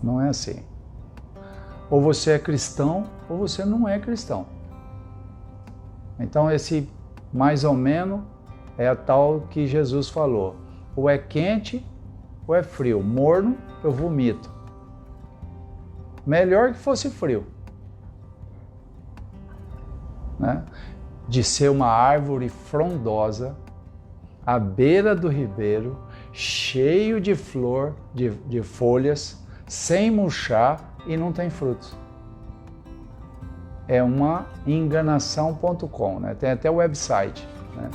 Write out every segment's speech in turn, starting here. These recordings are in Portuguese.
Não é assim. Ou você é cristão ou você não é cristão. Então esse mais ou menos é a tal que Jesus falou. Ou é quente ou é frio. Morno, eu vomito. Melhor que fosse frio. Né? De ser uma árvore frondosa, à beira do ribeiro, cheio de flor, de folhas, sem murchar e não tem frutos. É uma enganação.com, né? Tem até o website. Né?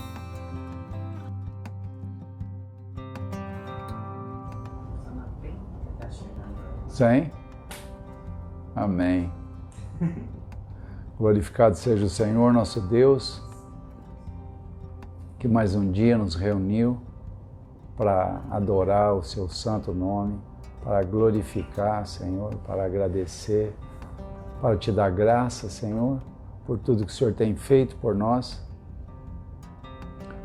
Sim? Amém. Glorificado seja o Senhor, nosso Deus, que mais um dia nos reuniu para adorar o seu santo nome, para glorificar, Senhor, para agradecer, para te dar graça, Senhor, por tudo que o Senhor tem feito por nós,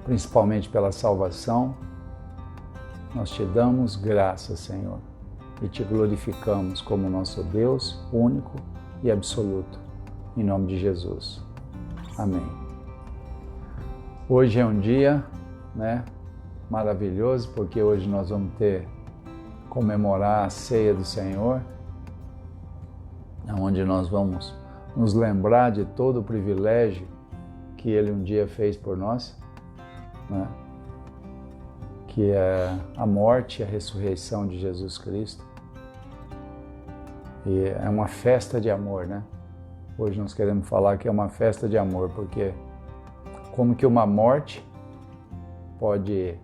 principalmente pela salvação. Nós te damos graça, Senhor, e te glorificamos como nosso Deus único e absoluto, em nome de Jesus. Amém. Hoje é um dia, né, maravilhoso, porque hoje nós vamos comemorar a ceia do Senhor, onde nós vamos nos lembrar de todo o privilégio que Ele um dia fez por nós, né? Que é a morte e a ressurreição de Jesus Cristo. E é uma festa de amor, né? Hoje nós queremos falar que é uma festa de amor, porque como que uma morte pode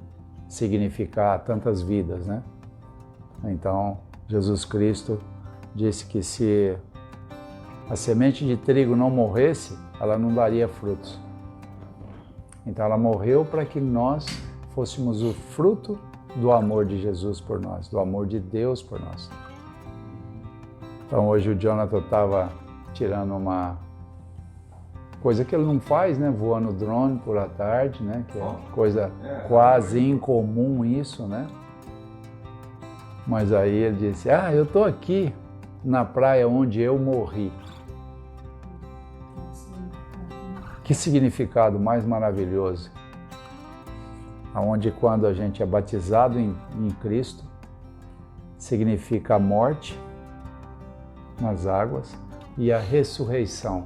significar tantas vidas, né? Então, Jesus Cristo disse que se a semente de trigo não morresse, ela não daria frutos. Então ela morreu para que nós fôssemos o fruto do amor de Jesus por nós, do amor de Deus por nós. Então hoje o Jonathan estava tirando uma coisa que ele não faz, né? Voando drone por à tarde, né? Que é coisa quase incomum isso, né? Mas aí ele disse, eu estou aqui na praia onde eu morri. Que significado mais maravilhoso. Onde quando a gente é batizado em Cristo, significa a morte nas águas e a ressurreição.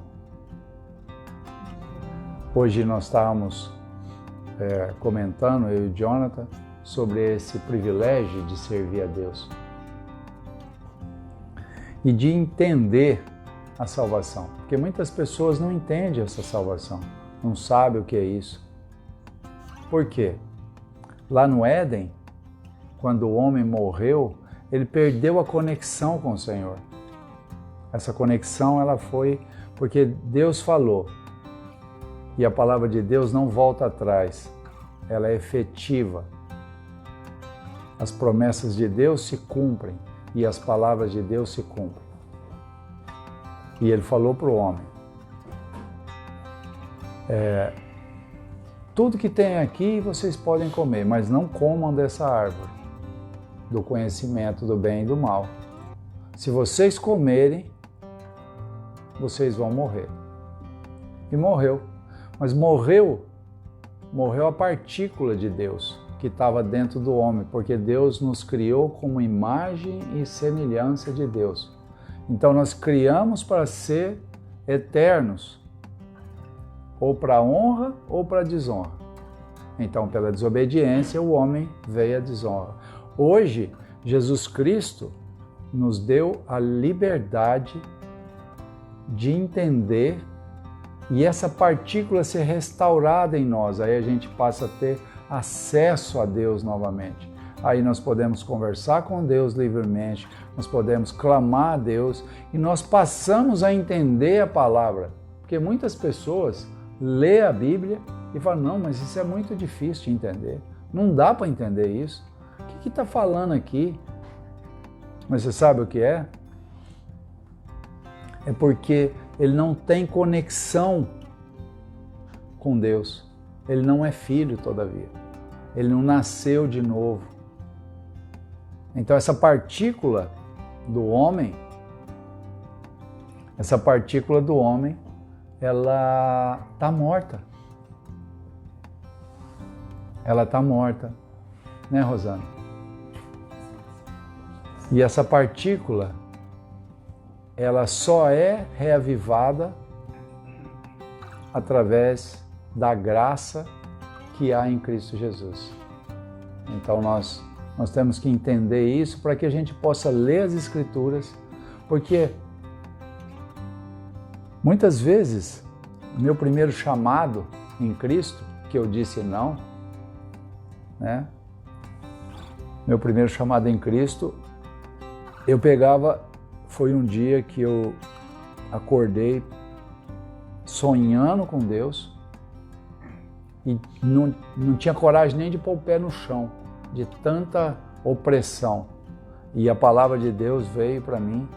Hoje nós estávamos comentando, eu e o Jonathan, sobre esse privilégio de servir a Deus e de entender a salvação, porque muitas pessoas não entendem essa salvação, não sabem o que é isso. Por quê? Lá no Éden, quando o homem morreu, ele perdeu a conexão com o Senhor. Essa conexão ela foi porque Deus falou, e a palavra de Deus não volta atrás, ela é efetiva. As promessas de Deus se cumprem e as palavras de Deus se cumprem. E ele falou para o homem, tudo que tem aqui vocês podem comer, mas não comam dessa árvore, do conhecimento do bem e do mal. Se vocês comerem, vocês vão morrer. E morreu. Mas morreu a partícula de Deus que estava dentro do homem, porque Deus nos criou como imagem e semelhança de Deus. Então nós criamos para ser eternos, ou para honra ou para desonra. Então pela desobediência o homem veio à desonra. Hoje Jesus Cristo nos deu a liberdade de entender e essa partícula ser restaurada em nós. Aí a gente passa a ter acesso a Deus novamente. Aí nós podemos conversar com Deus livremente, nós podemos clamar a Deus e nós passamos a entender a palavra. Porque muitas pessoas lêem a Bíblia e falam, não, mas isso é muito difícil de entender. Não dá para entender isso. O que está falando aqui? Mas você sabe o que é? É porque ele não tem conexão com Deus. Ele não é filho, todavia. Ele não nasceu de novo. Então essa partícula do homem, essa partícula do homem, ela está morta. Ela está morta, né, Rosana? E essa partícula, ela só é reavivada através da graça que há em Cristo Jesus. Então nós temos que entender isso para que a gente possa ler as Escrituras, porque muitas vezes, meu primeiro chamado em Cristo, que eu disse não, né? Meu primeiro chamado em Cristo, eu pegava, foi um dia que eu acordei sonhando com Deus e não tinha coragem nem de pôr o pé no chão, de tanta opressão. E a palavra de Deus veio para mim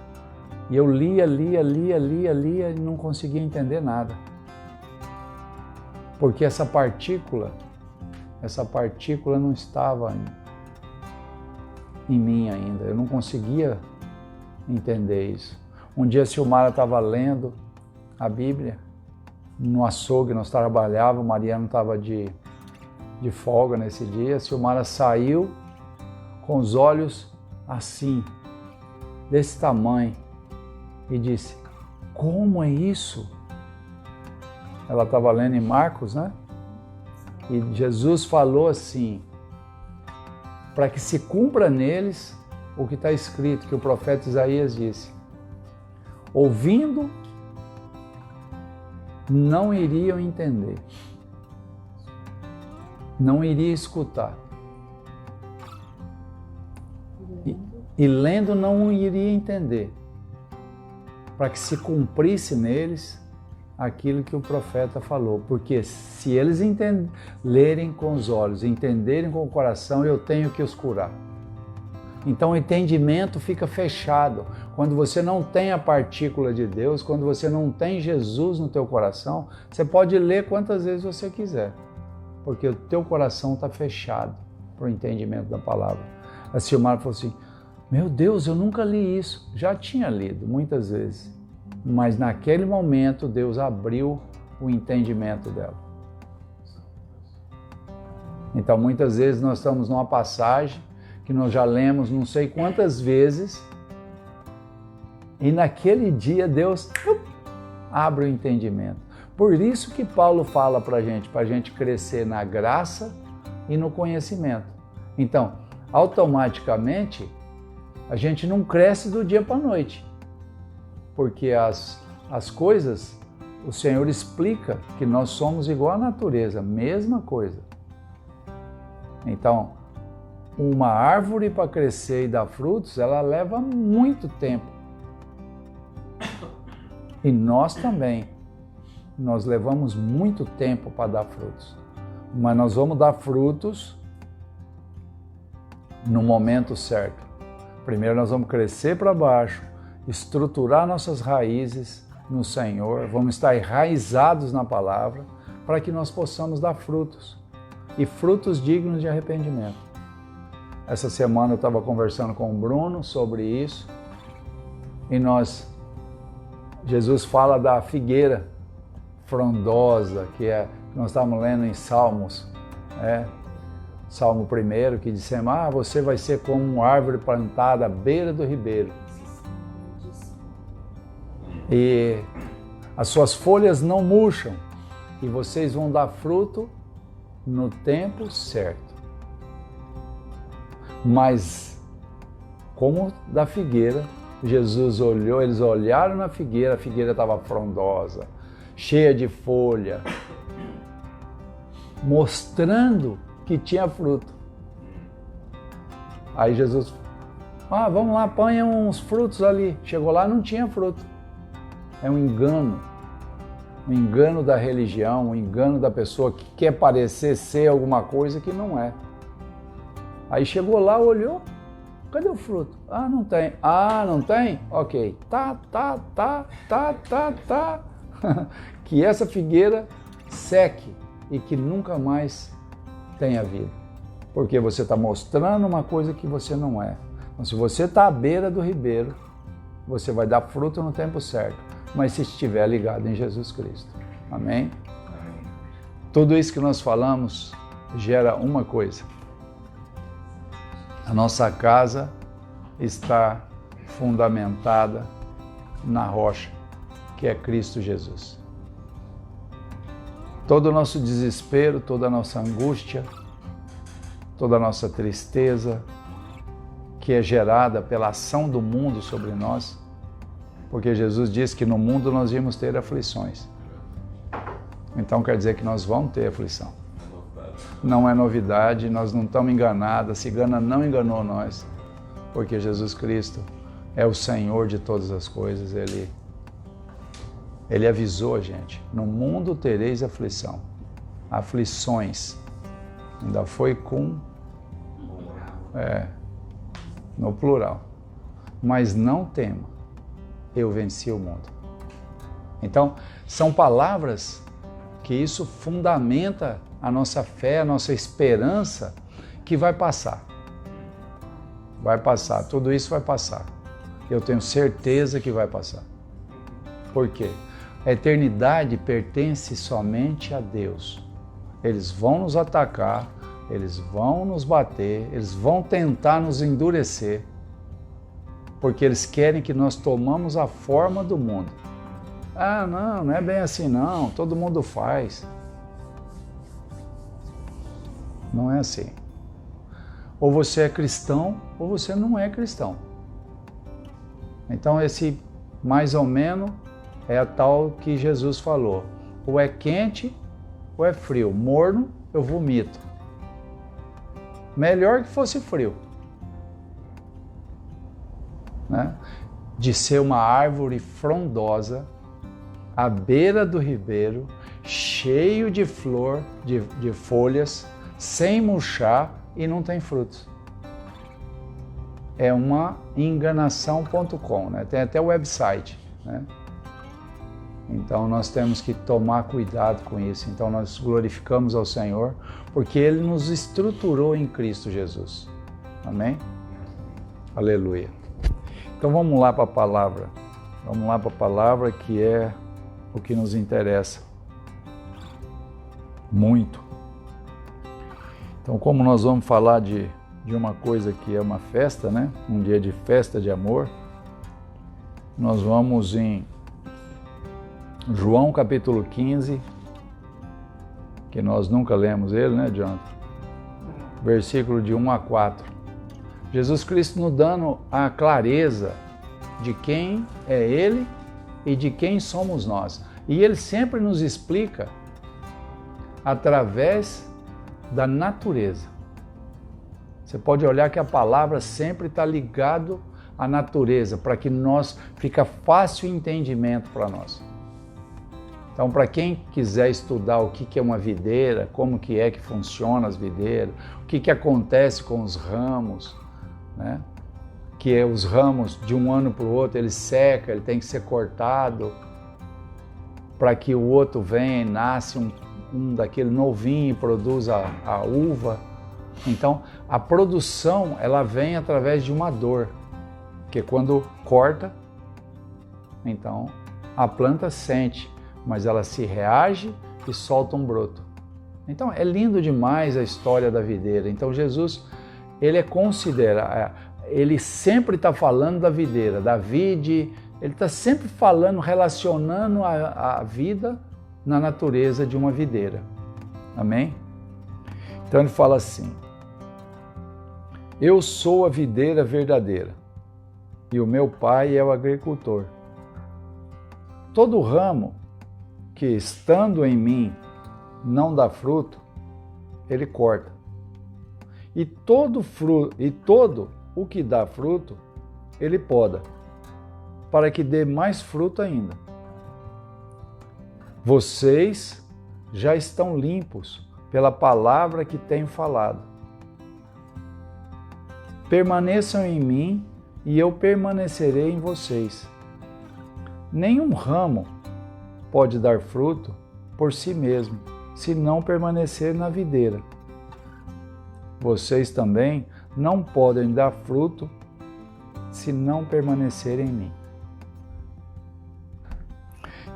e eu lia e não conseguia entender nada. Porque essa partícula não estava em mim ainda, eu não conseguia entender isso. Um dia a Silmara estava lendo a Bíblia, no açougue nós trabalhávamos, o Mariano estava de folga nesse dia, a Silmara saiu com os olhos assim, desse tamanho, e disse, como é isso? Ela estava lendo em Marcos, né? E Jesus falou assim, para que se cumpra neles o que está escrito, que o profeta Isaías disse. Ouvindo, não iriam entender. Não iria escutar. E lendo não iria entender. Para que se cumprisse neles aquilo que o profeta falou. Porque se eles lerem com os olhos, entenderem com o coração, eu tenho que os curar. Então o entendimento fica fechado. Quando você não tem a partícula de Deus, quando você não tem Jesus no teu coração, você pode ler quantas vezes você quiser, porque o teu coração está fechado para o entendimento da palavra. A Silmara falou assim, meu Deus, eu nunca li isso. Já tinha lido muitas vezes, mas naquele momento Deus abriu o entendimento dela. Então muitas vezes nós estamos numa passagem que nós já lemos não sei quantas vezes, e naquele dia Deus abre o entendimento. Por isso que Paulo fala para a gente crescer na graça e no conhecimento. Então, automaticamente, a gente não cresce do dia para a noite, porque as coisas, o Senhor explica que nós somos igual à natureza, mesma coisa. Então, uma árvore para crescer e dar frutos, ela leva muito tempo. E nós também. Nós levamos muito tempo para dar frutos. Mas nós vamos dar frutos no momento certo. Primeiro nós vamos crescer para baixo, estruturar nossas raízes no Senhor, vamos estar enraizados na palavra, para que nós possamos dar frutos. E frutos dignos de arrependimento. Essa semana eu estava conversando com o Bruno sobre isso e Jesus fala da figueira frondosa, que nós estávamos lendo em Salmos, Salmo 1, que dissemos, você vai ser como uma árvore plantada à beira do ribeiro. E as suas folhas não murcham e vocês vão dar fruto no tempo certo. Mas, como da figueira, Jesus olhou, eles olharam na figueira, a figueira estava frondosa, cheia de folha, mostrando que tinha fruto. Aí Jesus, vamos lá, apanha uns frutos ali. Chegou lá, não tinha fruto. É um engano da religião, um engano da pessoa que quer parecer ser alguma coisa que não é. Aí chegou lá, olhou, cadê o fruto? Não tem. Não tem? Ok. Tá. Que essa figueira seque e que nunca mais tenha vida. Porque você está mostrando uma coisa que você não é. Então, se você está à beira do ribeiro, você vai dar fruto no tempo certo, mas se estiver ligado em Jesus Cristo. Amém? Tudo isso que nós falamos gera uma coisa. A nossa casa está fundamentada na rocha, que é Cristo Jesus. Todo o nosso desespero, toda a nossa angústia, toda a nossa tristeza, que é gerada pela ação do mundo sobre nós, porque Jesus disse que no mundo nós íamos ter aflições. Então quer dizer que nós vamos ter aflição. Não é novidade, nós não estamos enganados, a cigana não enganou nós, porque Jesus Cristo é o Senhor de todas as coisas, Ele avisou a gente, no mundo tereis aflição, aflições, ainda foi no plural, mas não tema, eu venci o mundo. Então, são palavras que isso fundamenta a nossa fé, a nossa esperança, que vai passar. Vai passar, tudo isso vai passar. Eu tenho certeza que vai passar. Por quê? A eternidade pertence somente a Deus. Eles vão nos atacar, eles vão nos bater, eles vão tentar nos endurecer, porque eles querem que nós tomamos a forma do mundo. Ah, não é bem assim não, todo mundo faz. Não é assim. Ou você é cristão, ou você não é cristão. Então esse mais ou menos é a tal que Jesus falou. Ou é quente, ou é frio. Morno, eu vomito. Melhor que fosse frio. Né? De ser uma árvore frondosa, à beira do ribeiro, cheio de flor, de folhas, sem murchar e não tem frutos. É uma enganação.com, né? Tem até o website, né? Então nós temos que tomar cuidado com isso. Então nós glorificamos ao Senhor, porque Ele nos estruturou em Cristo Jesus. Amém? Aleluia. Então vamos lá para a palavra. Vamos lá para a palavra, que é o que nos interessa muito. Então, como nós vamos falar de uma coisa que é uma festa, né? Um dia de festa de amor, nós vamos em João capítulo 15, que nós nunca lemos ele, né, Jonathan? Versículo de 1 a 4. Jesus Cristo nos dando a clareza de quem é Ele e de quem somos nós. E Ele sempre nos explica através da natureza. Você pode olhar que a palavra sempre está ligado à natureza, para que fica fácil o entendimento para nós. Então, para quem quiser estudar o que é uma videira, como que funciona as videiras, o que acontece com os ramos, né? Que os ramos de um ano para o outro, ele seca, ele tem que ser cortado para que o outro venha e nasce um daquele novinho e produz a uva. Então, a produção, ela vem através de uma dor, que quando corta, então a planta sente, mas ela se reage e solta um broto. Então, é lindo demais a história da videira. Então, Jesus, ele ele sempre está falando da videira, da vide, ele está sempre falando, relacionando a vida na natureza de uma videira. Amém? Então ele fala assim: eu sou a videira verdadeira e o meu pai é o agricultor. Todo ramo que estando em mim não dá fruto, ele corta. E todo o que dá fruto, ele poda, para que dê mais fruto ainda. Vocês já estão limpos pela palavra que tenho falado. Permaneçam em mim e eu permanecerei em vocês. Nenhum ramo pode dar fruto por si mesmo, se não permanecer na videira. Vocês também não podem dar fruto se não permanecerem em mim.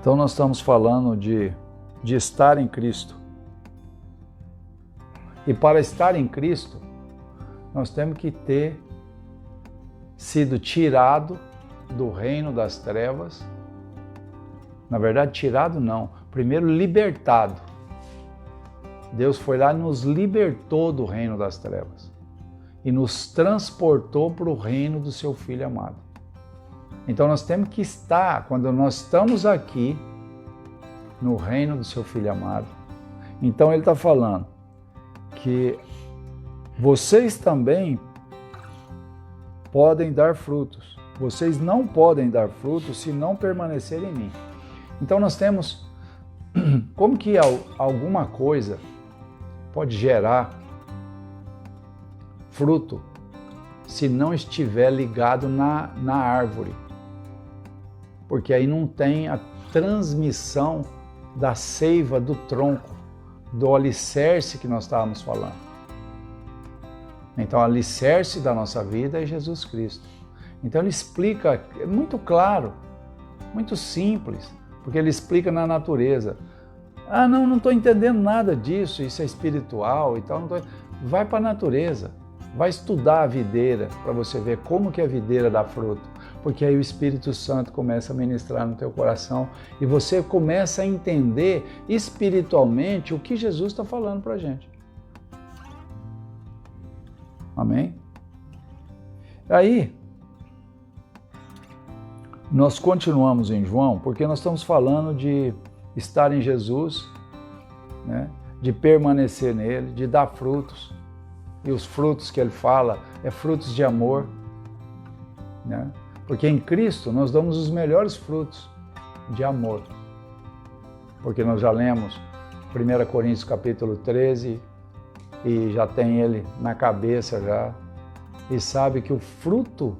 Então nós estamos falando de estar em Cristo. E para estar em Cristo, nós temos que ter sido tirado do reino das trevas. Na verdade, tirado não. Primeiro, libertado. Deus foi lá e nos libertou do reino das trevas e nos transportou para o reino do seu Filho amado. Então nós temos que estar, quando nós estamos aqui, no reino do seu Filho amado. Então ele está falando que vocês também podem dar frutos. Vocês não podem dar frutos se não permanecerem em mim. Então nós temos, como que alguma coisa pode gerar fruto se não estiver ligado na árvore? Porque aí não tem a transmissão da seiva do tronco, do alicerce que nós estávamos falando. Então, o alicerce da nossa vida é Jesus Cristo. Então, ele explica, é muito claro, muito simples, porque ele explica na natureza. Ah, não estou entendendo nada disso, isso é espiritual e tal. Não tô... Vai para a natureza, vai estudar a videira para você ver como que a videira dá fruto. Porque aí o Espírito Santo começa a ministrar no teu coração e você começa a entender espiritualmente o que Jesus está falando para a gente. Amém? Aí, nós continuamos em João, porque nós estamos falando de estar em Jesus, né? De permanecer nele, de dar frutos. E os frutos que ele fala é frutos de amor, né? Porque em Cristo nós damos os melhores frutos de amor. Porque nós já lemos 1 Coríntios capítulo 13 e já tem ele na cabeça já. E sabe que o fruto,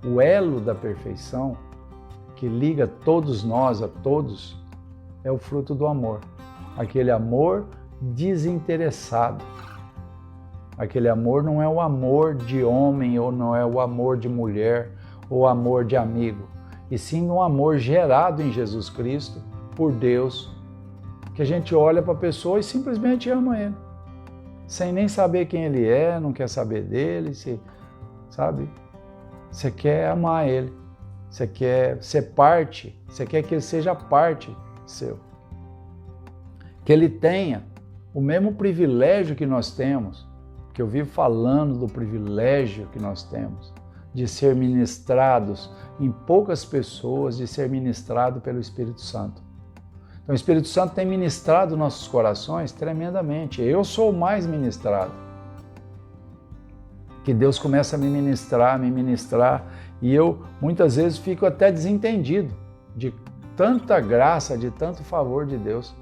o elo da perfeição, que liga todos nós a todos, é o fruto do amor. Aquele amor desinteressado. Aquele amor não é o amor de homem ou não é o amor de mulher ou amor de amigo, e sim um amor gerado em Jesus Cristo por Deus, que a gente olha para a pessoa e simplesmente ama ele, sem nem saber quem ele é, não quer saber dele, sabe? Você quer amar ele, você quer ser parte, você quer que ele seja parte seu, que ele tenha o mesmo privilégio que nós temos, que eu vivo falando do privilégio que nós temos, de ser ministrados em poucas pessoas, de ser ministrado pelo Espírito Santo. Então o Espírito Santo tem ministrado nossos corações tremendamente. Eu sou o mais ministrado. Que Deus começa a me ministrar, e eu muitas vezes fico até desentendido de tanta graça, de tanto favor de Deus.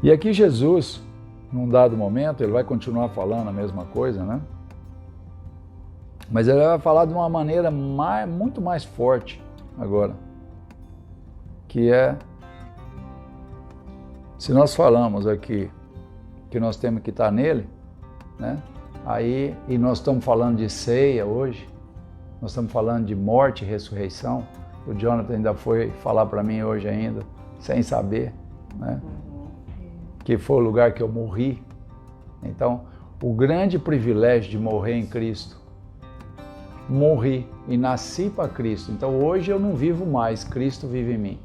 E aqui Jesus, num dado momento, ele vai continuar falando a mesma coisa, né? Mas ele vai falar de uma maneira muito mais forte agora, que é, se nós falamos aqui que nós temos que estar nele, né? Aí, e nós estamos falando de ceia hoje, nós estamos falando de morte e ressurreição. O Jonathan ainda foi falar para mim hoje ainda, sem saber, né? Que foi o lugar que eu morri. Então, o grande privilégio de morrer em Cristo, morri e nasci para Cristo. Então hoje eu não vivo mais, Cristo vive em mim.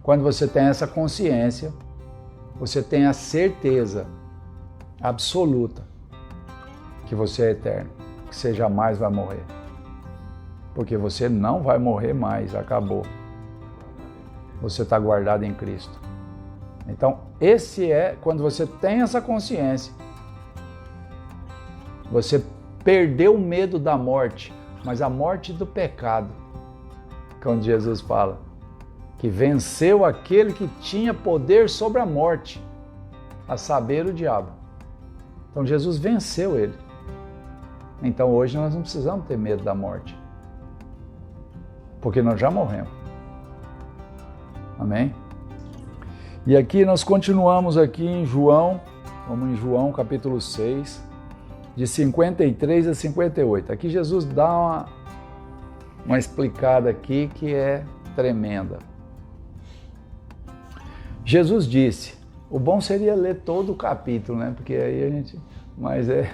Quando você tem essa consciência, você tem a certeza absoluta que você é eterno, que você jamais vai morrer. Porque você não vai morrer mais, acabou. Você está guardado em Cristo. Então esse é, quando você tem essa consciência, você perdeu o medo da morte, mas a morte do pecado, quando Jesus fala que venceu aquele que tinha poder sobre a morte, a saber, o diabo. Então Jesus venceu ele. Então hoje nós não precisamos ter medo da morte, porque nós já morremos. Amém? E aqui nós continuamos aqui em João, vamos em João capítulo 6, de 53 a 58. Aqui Jesus dá uma explicada aqui que é tremenda. Jesus disse, o bom seria ler todo o capítulo, né? Porque aí a gente... Mas é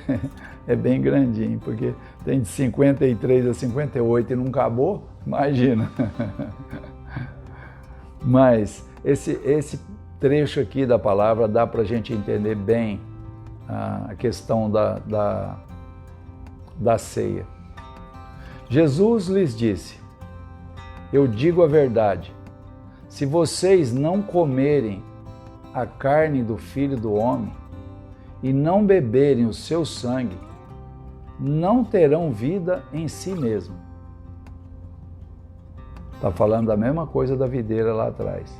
bem grandinho, porque tem de 53 a 58 e não acabou, imagina. Mas esse trecho aqui da palavra dá para a gente entender bem a questão da ceia. Jesus lhes disse, eu digo a verdade, se vocês não comerem a carne do Filho do Homem e não beberem o seu sangue, não terão vida em si mesmo. Está falando da mesma coisa da videira lá atrás.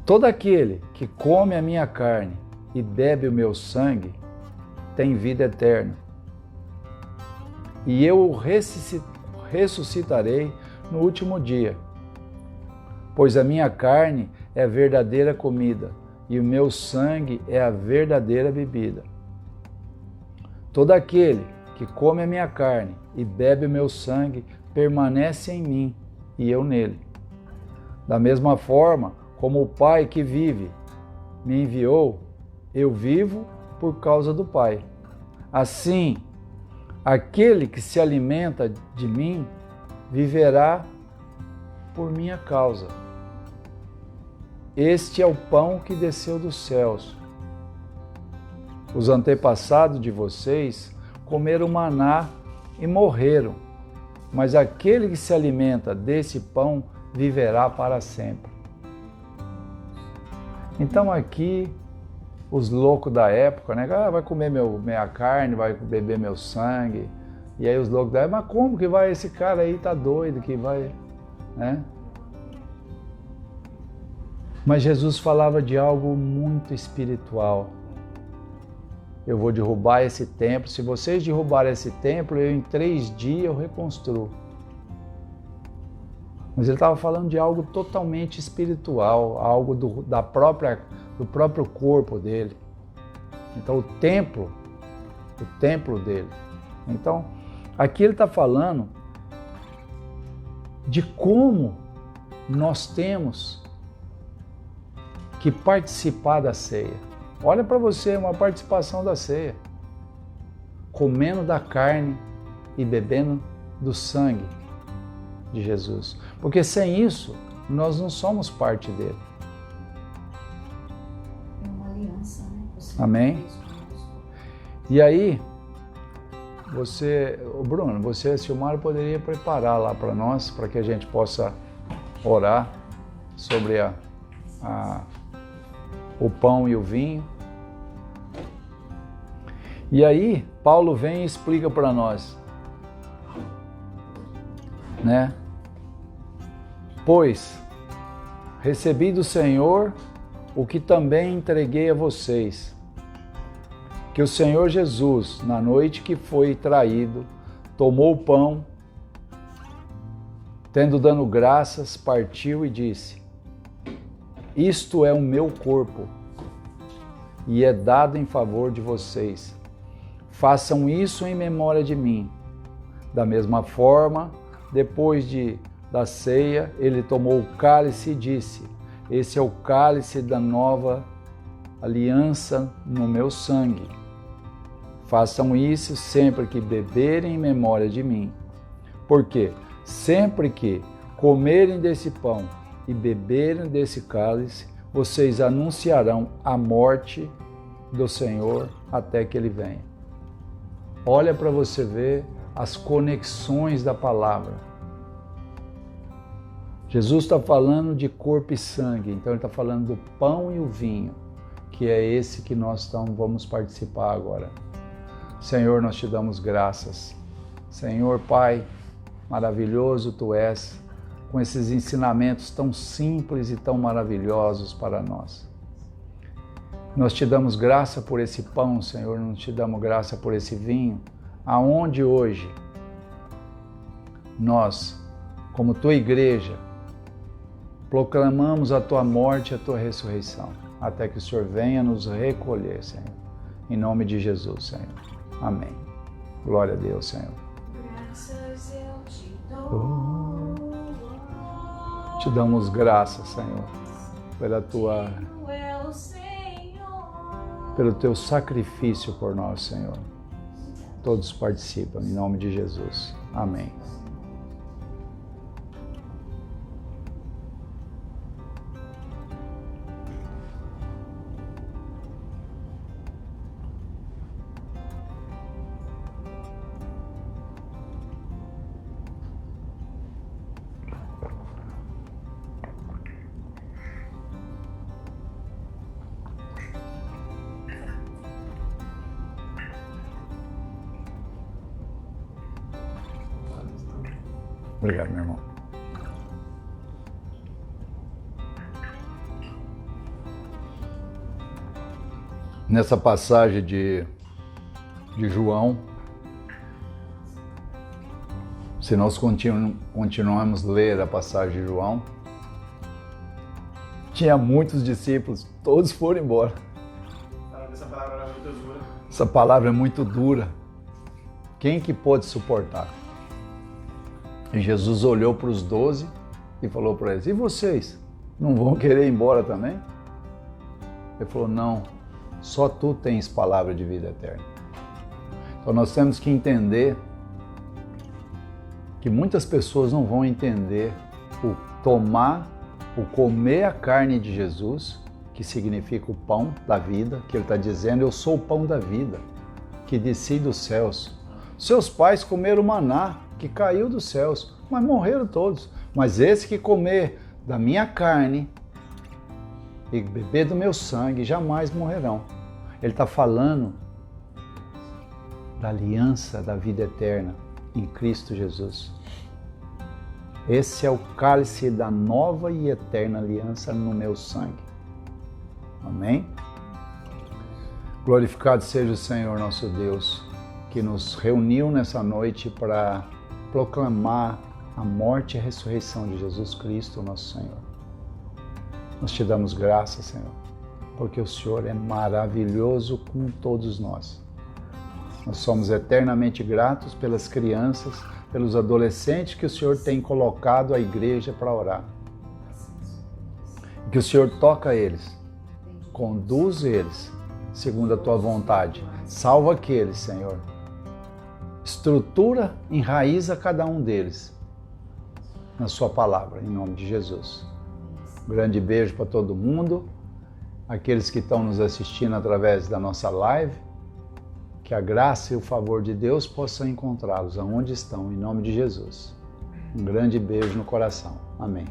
Todo aquele que come a minha carne e bebe o meu sangue tem vida eterna. E eu o ressuscitarei no último dia. Pois a minha carne é a verdadeira comida e o meu sangue é a verdadeira bebida. Todo aquele que come a minha carne e bebe o meu sangue permanece em mim e eu nele. Da mesma forma como o Pai que vive me enviou, eu vivo por causa do Pai. Assim, aquele que se alimenta de mim viverá por minha causa. Este é o pão que desceu dos céus. Os antepassados de vocês comeram maná e morreram, mas aquele que se alimenta desse pão viverá para sempre. Então aqui, os loucos da época, né? Vai comer minha carne, vai beber meu sangue. E aí os loucos da época, mas como que vai esse cara aí, tá doido, que vai, né? Mas Jesus falava de algo muito espiritual. Eu vou derrubar esse templo. Se vocês derrubarem esse templo, em 3 dias eu reconstruo. Mas ele estava falando de algo totalmente espiritual, algo do próprio corpo dele. Então o templo dele. Então aqui ele está falando de como nós temos que participar da ceia. Olha para você, uma participação da ceia. Comendo da carne e bebendo do sangue de Jesus. Porque sem isso, nós não somos parte dele. É uma aliança, né? Amém? E aí, Bruno, você, Silmar, poderia preparar lá para nós, para que a gente possa orar sobre o pão e o vinho. E aí, Paulo vem e explica para nós, né? Pois recebi do Senhor o que também entreguei a vocês, que o Senhor Jesus, na noite que foi traído, tomou o pão, tendo dado graças, partiu e disse, isto é o meu corpo, e é dado em favor de vocês. Façam isso em memória de mim. Da mesma forma, depois da ceia, ele tomou o cálice e disse, esse é o cálice da nova aliança no meu sangue. Façam isso sempre que beberem em memória de mim. Porque sempre que comerem desse pão e beberem desse cálice, vocês anunciarão a morte do Senhor até que Ele venha. Olha para você ver as conexões da palavra. Jesus está falando de corpo e sangue, então Ele está falando do pão e o vinho, que é esse que nós vamos participar agora. Senhor, nós te damos graças. Senhor, Pai, maravilhoso Tu és, com esses ensinamentos tão simples e tão maravilhosos para nós. Nós te damos graça por esse pão, Senhor, nós te damos graça por esse vinho, aonde hoje nós, como Tua igreja, proclamamos a Tua morte e a Tua ressurreição, até que o Senhor venha nos recolher, Senhor. Em nome de Jesus, Senhor. Amém. Glória a Deus, Senhor. Graças eu te dou. Te damos graças, Senhor, pelo teu sacrifício por nós, Senhor. Todos participam, em nome de Jesus. Amém. Obrigado, meu irmão. Nessa passagem de João, se nós continuarmos a ler a passagem de João, tinha muitos discípulos, todos foram embora. Essa palavra é muito dura. Essa palavra é muito dura. Quem que pôde suportar? E Jesus olhou para os 12 e falou para eles: e vocês? Não vão querer ir embora também? Ele falou: não, só tu tens palavra de vida eterna. Então nós temos que entender que muitas pessoas não vão entender o comer a carne de Jesus, que significa o pão da vida, que ele está dizendo: eu sou o pão da vida, que desci dos céus. Seus pais comeram maná, que caiu dos céus, mas morreram todos. Mas esse que comer da minha carne e beber do meu sangue, jamais morrerão. Ele está falando da aliança da vida eterna em Cristo Jesus. Esse é o cálice da nova e eterna aliança no meu sangue. Amém? Glorificado seja o Senhor nosso Deus, que nos reuniu nessa noite para proclamar a morte e a ressurreição de Jesus Cristo, nosso Senhor. Nós te damos graças, Senhor, porque o Senhor é maravilhoso com todos nós. Nós somos eternamente gratos pelas crianças, pelos adolescentes que o Senhor tem colocado à igreja para orar. Que o Senhor toca eles, conduz eles segundo a tua vontade. Salva aqueles, Senhor. Estrutura, enraiza cada um deles na sua palavra, em nome de Jesus. Um grande beijo para todo mundo, aqueles que estão nos assistindo através da nossa live, que a graça e o favor de Deus possam encontrá-los aonde estão, em nome de Jesus. Um grande beijo no coração. Amém.